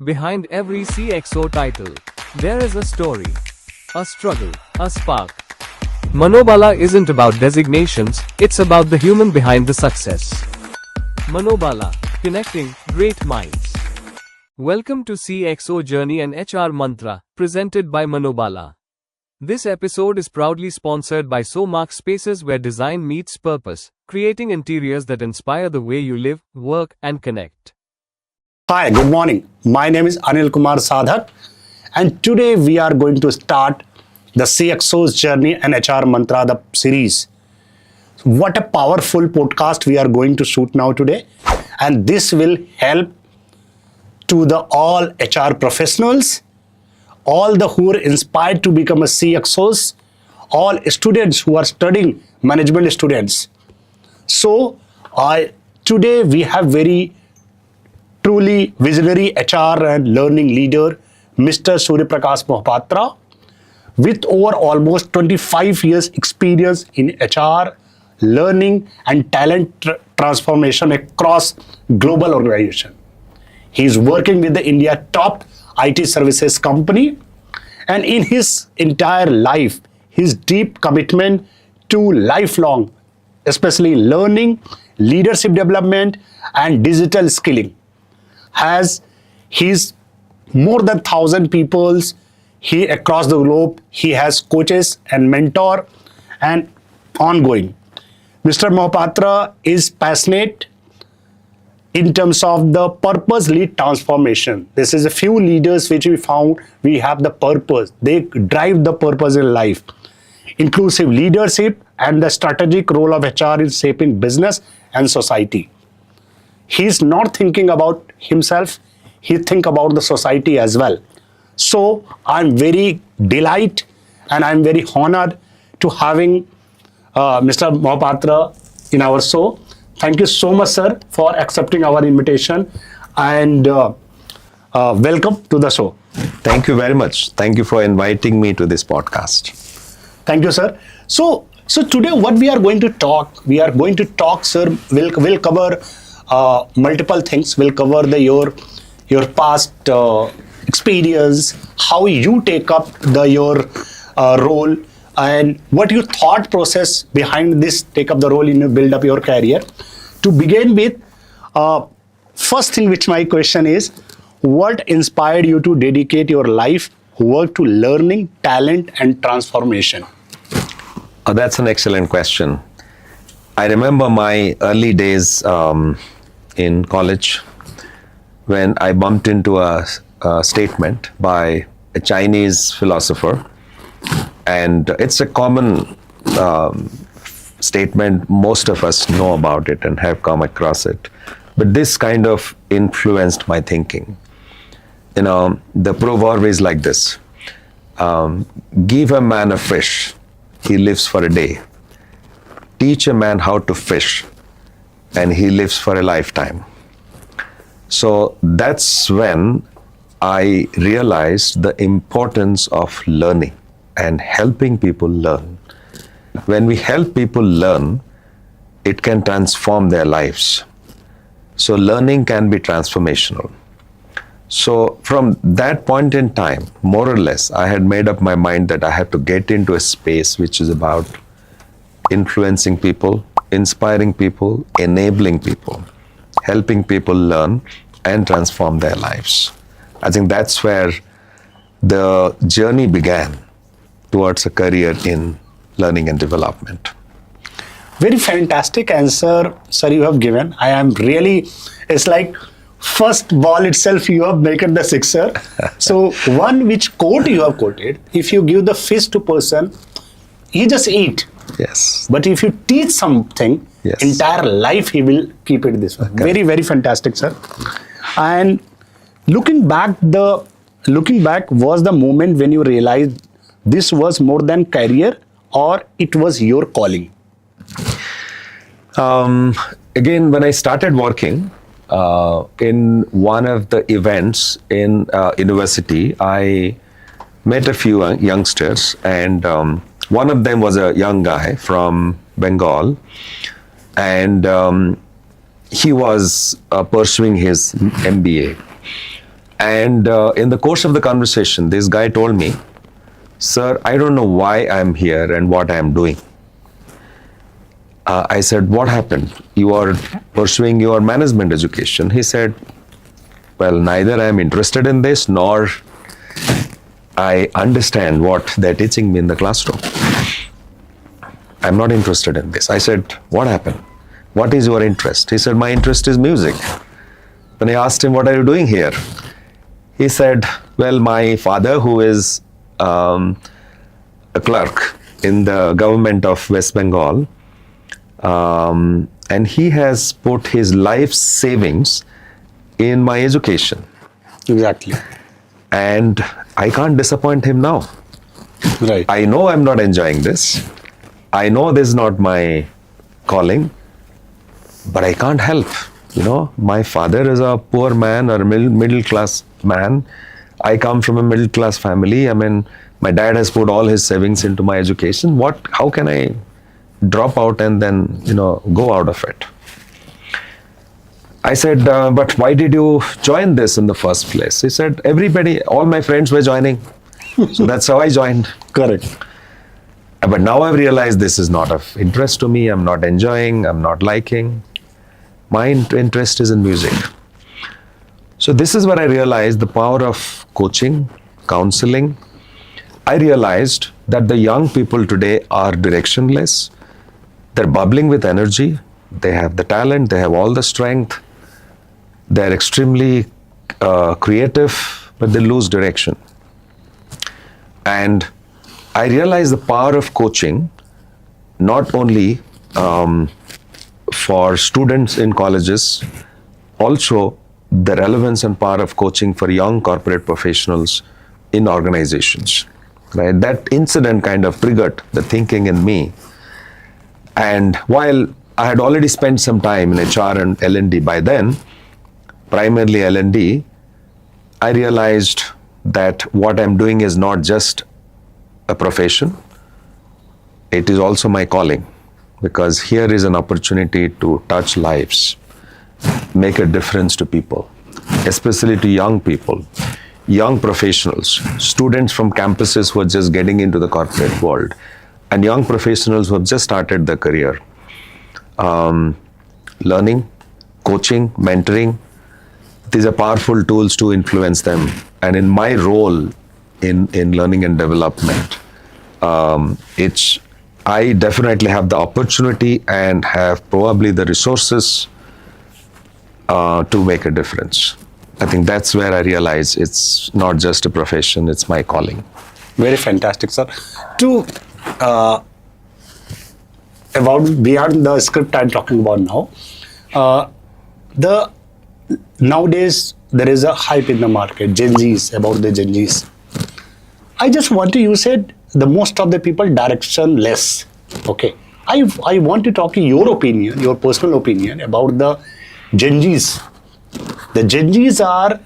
Behind every CXO title, there is a story, a struggle, a spark. Manobala isn't about designations, it's about the human behind the success. Manobala, connecting great minds. Welcome to CXO Journey and HR Mantra, presented by Manobala. This episode is proudly sponsored by SoMark Spaces, where design meets purpose, creating interiors that inspire the way you live, work, and connect. Hi, good morning. My name is Anil Kumar Sadhak, and today we are going to start the CXO's Journey and HR Mantra, the series. What a powerful podcast we are going to shoot now today, and this will help to the all HR professionals, all the who are inspired to become a CXOs, all students who are studying management students. So, today we have very truly visionary HR and learning leader, Mr. Surya Prakash Mohapatra, with over almost 25 years experience in HR, learning and talent transformation across global organization. He is working with the India top IT services company, and in his entire life, his deep commitment to lifelong, especially learning, leadership development, and digital skilling, has his more than 1,000 peoples he across the globe. He has coaches and mentor and ongoing. Mr. Mohapatra is passionate in terms of the purpose lead transformation. This is a few leaders which we found we have the purpose. They drive the purpose in life. Inclusive leadership and the strategic role of HR in shaping business and society. He's not thinking about himself, he think about the society as well. So I'm very delighted and I'm very honored to having Mr. Mohapatra in our show. Thank you so much, sir, for accepting our invitation, and welcome to the show. Thank you very much. Thank you for inviting me to this podcast. Thank you, sir. So today what we are going to talk, sir, we'll cover multiple things. We'll cover your past experience, how you take up your role, and what your thought process behind this take up the role in build up your career. To begin with, first thing which my question is, what inspired you to dedicate your life work to learning, talent, and transformation? That's an excellent question. I remember my early days in college when I bumped into a statement by a Chinese philosopher, and it's a common statement. Most of us know about it and have come across it, but this kind of influenced my thinking. You know, the proverb is like this: give a man a fish, he lives for a day. Teach a man how to fish, and he lives for a lifetime. So that's when I realized the importance of learning and helping people learn. When we help people learn, it can transform their lives. So learning can be transformational. So from that point in time, more or less, I had made up my mind that I had to get into a space which is about influencing people, inspiring people, enabling people, helping people learn and transform their lives. I think that's where the journey began towards a career in learning and development. Very fantastic answer, sir, you have given. I am really, it's like first ball itself you have made the sixer. So one which quote you have quoted, if you give the fish to person, he just eat. Yes. But if you teach something, yes, entire life he will keep it this way. Okay. Very, very fantastic, sir. And looking back was the moment when you realized this was more than career, or it was your calling? Again, when I started working in one of the events in university, I met a few youngsters, and one of them was a young guy from Bengal, and he was pursuing his MBA. And in the course of the conversation, this guy told me, "Sir, I don't know why I'm here and what I'm doing." I said, "What happened? You are pursuing your management education." He said, "Well, neither I am interested in this nor I understand what they're teaching me in the classroom. I'm not interested in this." I said, "What happened? What is your interest?" He said, "My interest is music." When I asked him, "What are you doing here?" He said, "Well, my father, who is a clerk in the government of West Bengal, and he has put his life savings in my education. Exactly. And I can't disappoint him now. Right. I know I'm not enjoying this. I know this is not my calling, but I can't help. My father is a poor man or a middle class man. I come from a middle class family. I mean, my dad has put all his savings into my education. How can I drop out and then, go out of it?" I said, "But why did you join this in the first place?" He said, all my friends were joining. So that's how I joined. Correct. But now I've realized this is not of interest to me. I'm not enjoying, I'm not liking. My interest is in music. So this is where I realized the power of coaching, counseling. I realized that the young people today are directionless. They're bubbling with energy. They have the talent, they have all the strength. They're extremely creative, but they lose direction. And I realized the power of coaching, not only for students in colleges, also the relevance and power of coaching for young corporate professionals in organizations. Right? That incident kind of triggered the thinking in me. And while I had already spent some time in HR and L&D by then, primarily L&D, I realized that what I'm doing is not just a profession, it is also my calling, because here is an opportunity to touch lives, make a difference to people, especially to young people, young professionals, students from campuses who are just getting into the corporate world, and young professionals who have just started their career. Learning, coaching, mentoring, these are powerful tools to influence them. And in my role in learning and development, I definitely have the opportunity and have probably the resources to make a difference. I think that's where I realize it's not just a profession, it's my calling. Very fantastic, sir. About beyond the script I'm talking about now, nowadays there is a hype in the market, Gen Zs, about the Gen Zs. I just want to, you said the most of the people directionless. Okay. I want to talk to your opinion, your personal opinion about the Gen Zs. The Gen Zs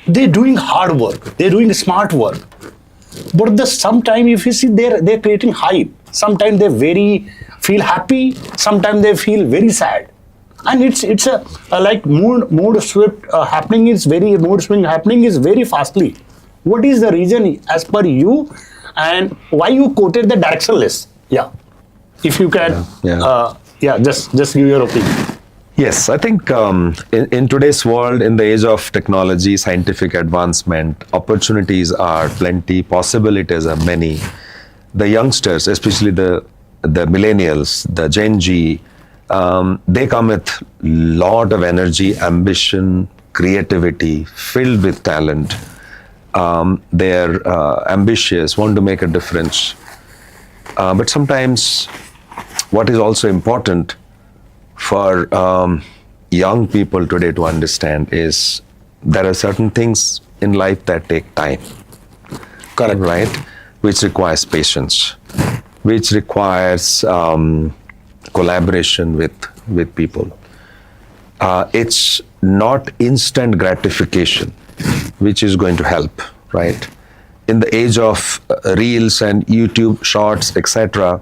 they're doing hard work, they're doing smart work. But sometimes if you see they're creating hype. Sometimes they feel happy, sometimes they feel very sad. And it's a like mood swing happening is very fastly. What is the reason as per you, and why you quoted the directionless? Yeah. If you can just give your opinion. Yes, I think in today's world, in the age of technology, scientific advancement, opportunities are plenty, possibilities are many. The youngsters, especially the millennials, the Gen Z, they come with lot of energy, ambition, creativity, filled with talent. They're ambitious, want to make a difference. But sometimes what is also important for young people today to understand is there are certain things in life that take time. Correct. Right? Which requires patience, which requires collaboration with people. It's not instant gratification which is going to help, right? In the age of reels and YouTube shorts, etc.,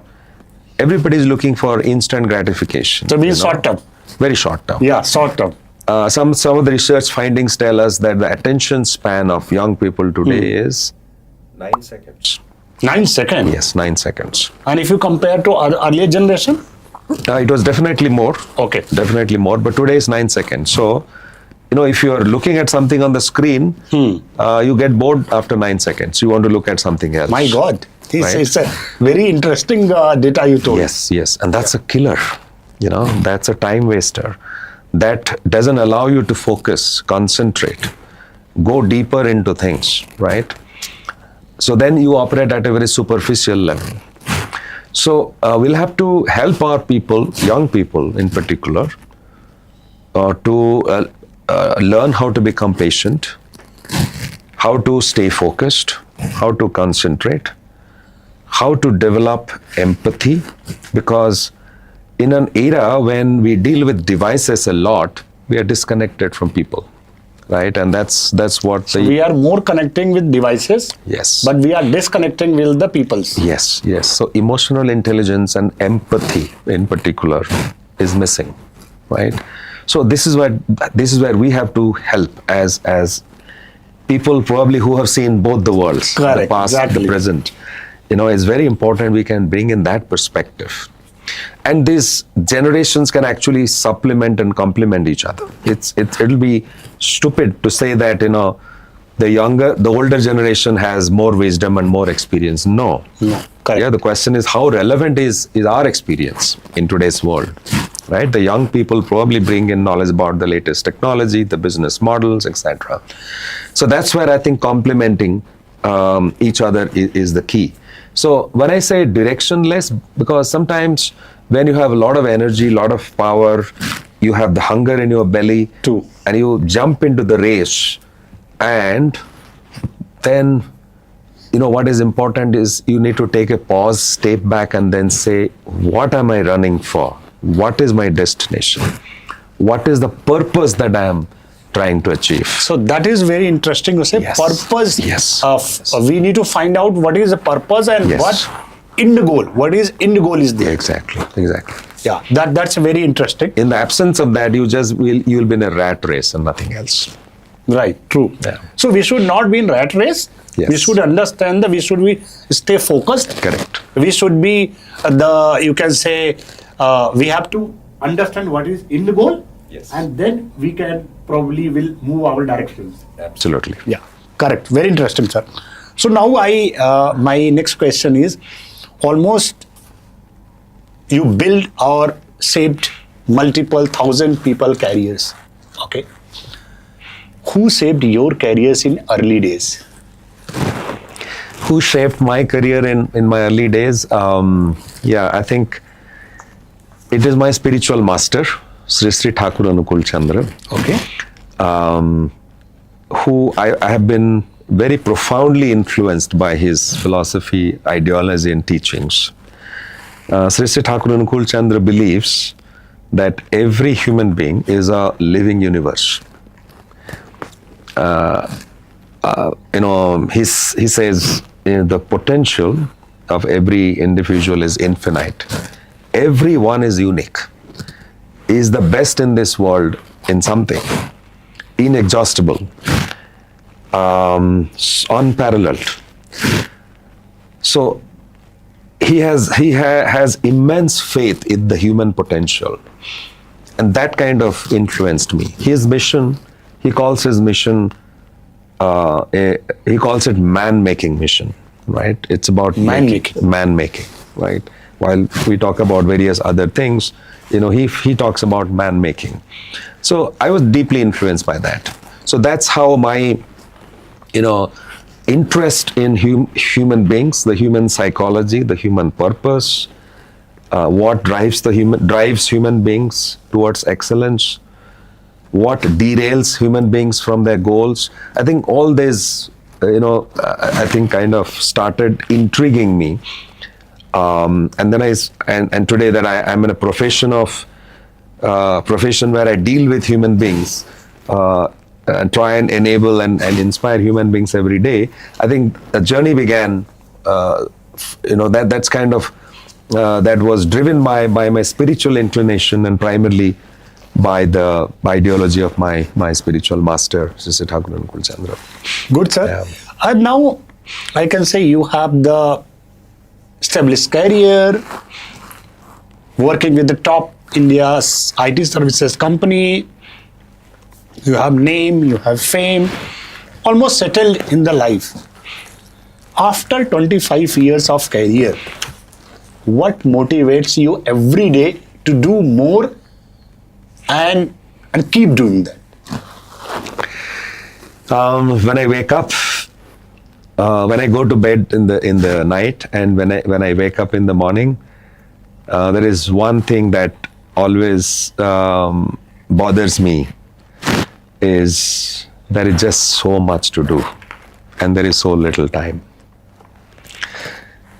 everybody is looking for instant gratification. So means short term. Very short term. Yeah, short term. some of the research findings tell us that the attention span of young people today is 9 seconds. 9 seconds. Yes, 9 seconds. And if you compare to earlier generation? It was definitely more. Okay. Definitely more, but today is 9 seconds. So, if you are looking at something on the screen, you get bored after 9 seconds. You want to look at something else. My God. Right. It's a very interesting data you told. Yes. And that's a killer. That's a time waster. That doesn't allow you to focus, concentrate, go deeper into things, right? So then you operate at a very superficial level. So we'll have to help our people, young people in particular, to learn how to become patient, how to stay focused, how to concentrate, how to develop empathy, because in an era when we deal with devices a lot, we are disconnected from people, right? And that's what we are more connecting with devices. Yes. But we are disconnecting with the peoples. Yes. So emotional intelligence and empathy in particular is missing, right? So this is where we have to help as people probably who have seen both the worlds, Correct, the past, exactly. the present. It's very important we can bring in that perspective. And these generations can actually supplement and complement each other. It'll be stupid to say that the older generation has more wisdom and more experience. No. Correct. Yeah, the question is how relevant is our experience in today's world, right? The young people probably bring in knowledge about the latest technology, the business models, etc. So that's where I think complementing each other is the key. So when I say directionless, because sometimes when you have a lot of energy, a lot of power, you have the hunger in your belly, True. and you jump into the race, and then what is important is you need to take a pause, step back, and then say, what am I running for? What is my destination? What is the purpose that I am trying to achieve? So that is very interesting to say. Yes. Purpose. Yes. We need to find out what is the purpose and Yes. what end goal. What is end goal is there. Exactly. Yeah, that's very interesting. In the absence of that, you'll be in a rat race and nothing else. Right, true. Yeah. So we should not be in rat race. Yes. We should understand that we should stay focused. Correct. We should be you can say, we have to understand what is end goal. Yes. And then we can probably will move our directions. Absolutely. Yeah, correct. Very interesting, sir. So now my next question is, almost you build or shaped multiple thousand people careers. Okay. Who shaped your careers in early days? Who shaped my career in my early days? I think it is my spiritual master, Sri Thakur Anukul Chandra. Okay. Who I have been very profoundly influenced by his philosophy, ideology, and teachings. Sri Thakur Anukul Chandra believes that every human being is a living universe. He says the potential of every individual is infinite. Everyone is unique. He is the best in this world in something, inexhaustible, unparalleled. So he has immense faith in the human potential, and that kind of influenced me. His mission, he calls his mission, he calls it man-making mission, right? It's about man-making, right? While we talk about various other things, he talks about man-making. So I was deeply influenced by that. So that's how my, interest in human beings, the human psychology, the human purpose, what drives human beings towards excellence, what derails human beings from their goals. I think all this, I think kind of started intriguing me. And then and today that I'm in a profession where I deal with human beings, and try and enable and inspire human beings every day. I think the journey began, that's kind of, that was driven by my spiritual inclination and primarily by the ideology of my spiritual master, Sri Thakur Anukul Chandra. Good, sir. Yeah. And now I can say you have the established career, working with the top India's IT services company. You have name, you have fame, almost settled in the life. After 25 years of career, what motivates you every day to do more and keep doing that? When I wake up, when I go to bed in the night, and when I wake up in the morning, there is one thing that always bothers me, is there is just so much to do and there is so little time.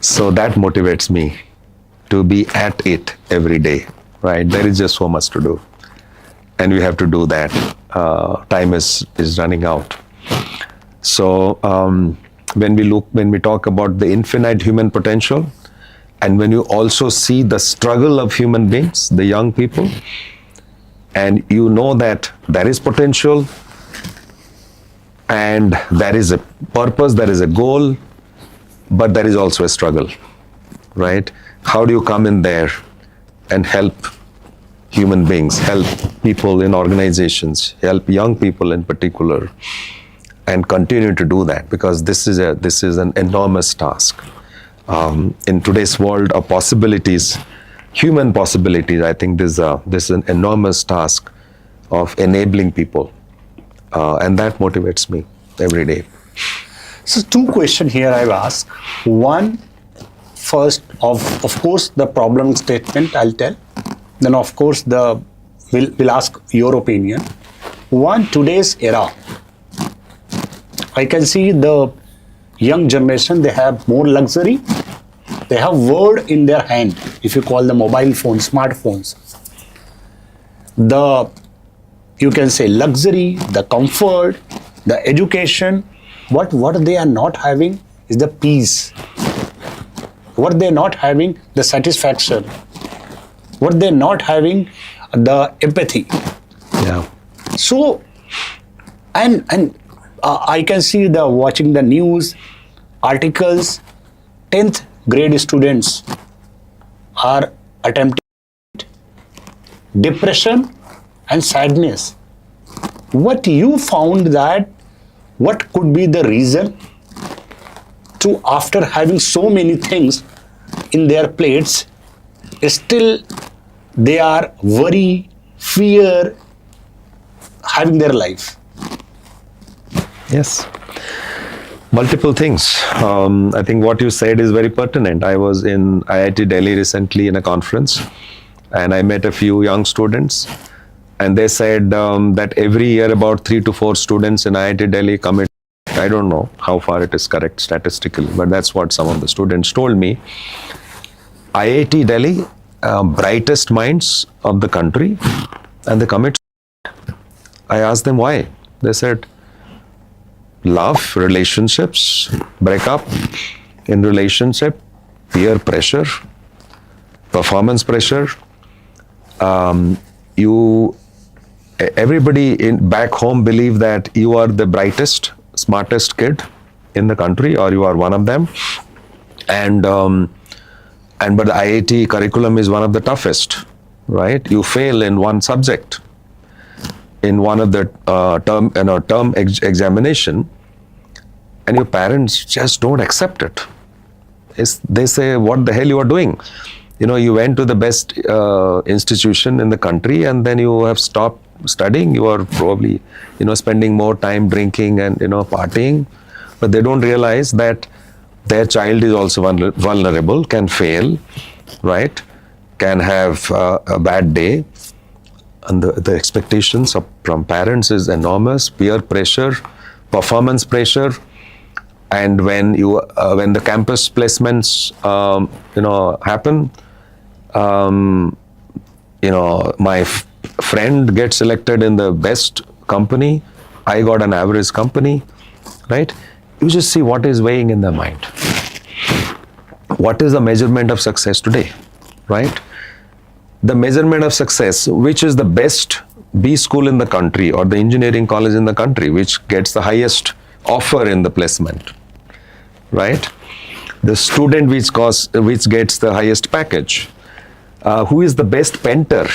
So that motivates me to be at it every day, right? There is just so much to do and we have to do that. Time is running out. So when we talk about the infinite human potential, and when you also see the struggle of human beings, the young people, and you know that there is potential and there is a purpose, there is a goal, but there is also a struggle, right? How do you come in there and help human beings, help people in organizations, help young people in particular, and continue to do that? Because this is an enormous task. In today's world of possibilities, human possibilities, I think this is an enormous task of enabling people, and that motivates me every day. So two questions here I've asked. One, first of course the problem statement I'll tell. Then of course we'll ask your opinion. One, today's era, I can see the young generation, they have more luxury. They have word in their hand, if you call the mobile phones, smartphones. You can say luxury, the comfort, the education. What they are not having is the peace. What they're not having, the satisfaction. What they're not having, the empathy. Yeah. So, and I can see watching the news, articles, 10th grade students are attempting depression and sadness. What you found that, what could be the reason to, after having so many things in their plates, still they are worry, fear, having their life? Yes. Multiple things. I think what you said is very pertinent. I was in IIT Delhi recently in a conference, and I met a few young students, and they said that every year about 3 to 4 students in IIT Delhi commit. I don't know how far it is correct statistically, but that's what some of the students told me. IIT Delhi, brightest minds of the country, and they commit. I asked them why. They said, love, relationships, break up in relationship, peer pressure, performance pressure. Everybody back home believe that you are the brightest, smartest kid in the country, or you are one of them. But the IIT curriculum is one of the toughest, right? You fail in one subject, in one of the term examination, and your parents just don't accept it. They say, what the hell you are doing? You went to the best institution in the country, and then you have stopped studying. You are probably, spending more time drinking and, partying. But they don't realize that their child is also vulnerable, can fail, right? Can have a bad day. And the expectations from parents is enormous. Peer pressure, performance pressure. And when the campus placements, happen, my friend gets selected in the best company, I got an average company, right? You just see what is weighing in their mind. What is the measurement of success today, right? The measurement of success, which is the best B school in the country or the engineering college in the country which gets the highest offer in the placement, right? The student which gets the highest package. Who is the best painter?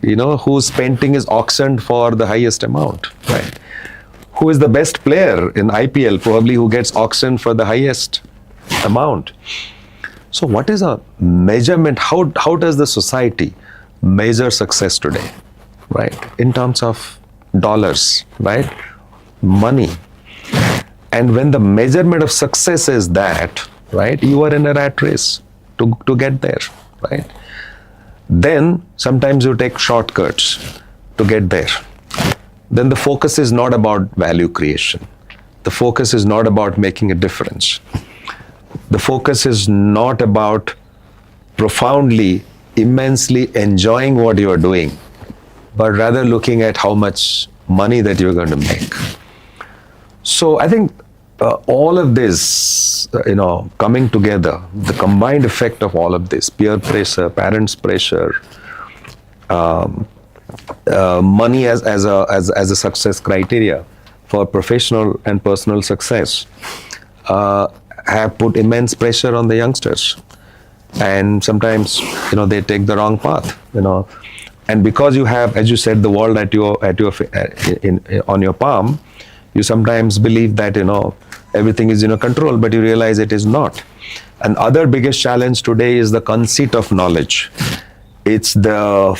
Whose painting is auctioned for the highest amount, right? Who is the best player in IPL? Probably who gets auctioned for the highest amount. So what is a measurement? How does the society measure success today, right? In terms of dollars, right? Money. And when the measurement of success is that, right, you are in a rat race to get there, right? Then sometimes you take shortcuts to get there. Then the focus is not about value creation. The focus is not about making a difference. The focus is not about profoundly, immensely enjoying what you are doing, but rather looking at how much money that you're going to make. So I think all of this, coming together, the combined effect of all of this, peer pressure, parents' pressure, money as a success criteria for professional and personal success, have put immense pressure on the youngsters. And sometimes, they take the wrong path, And because you have, as you said, the world on your palm, you sometimes believe that, everything is in your control, but you realize it is not. And other biggest challenge today is the conceit of knowledge. It's the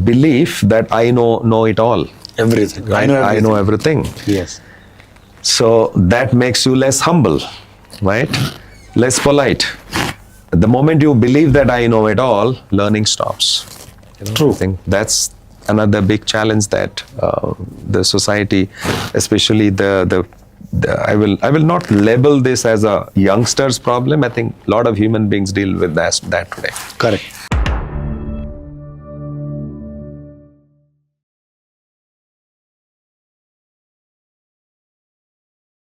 belief that I know it all. Everything. Right? I know everything. Yes. So that makes you less humble, right? Less polite. The moment you believe that I know it all, learning stops. True. I think that's another big challenge that the society, especially I will not label this as a youngster's problem. I think a lot of human beings deal with that today. Correct.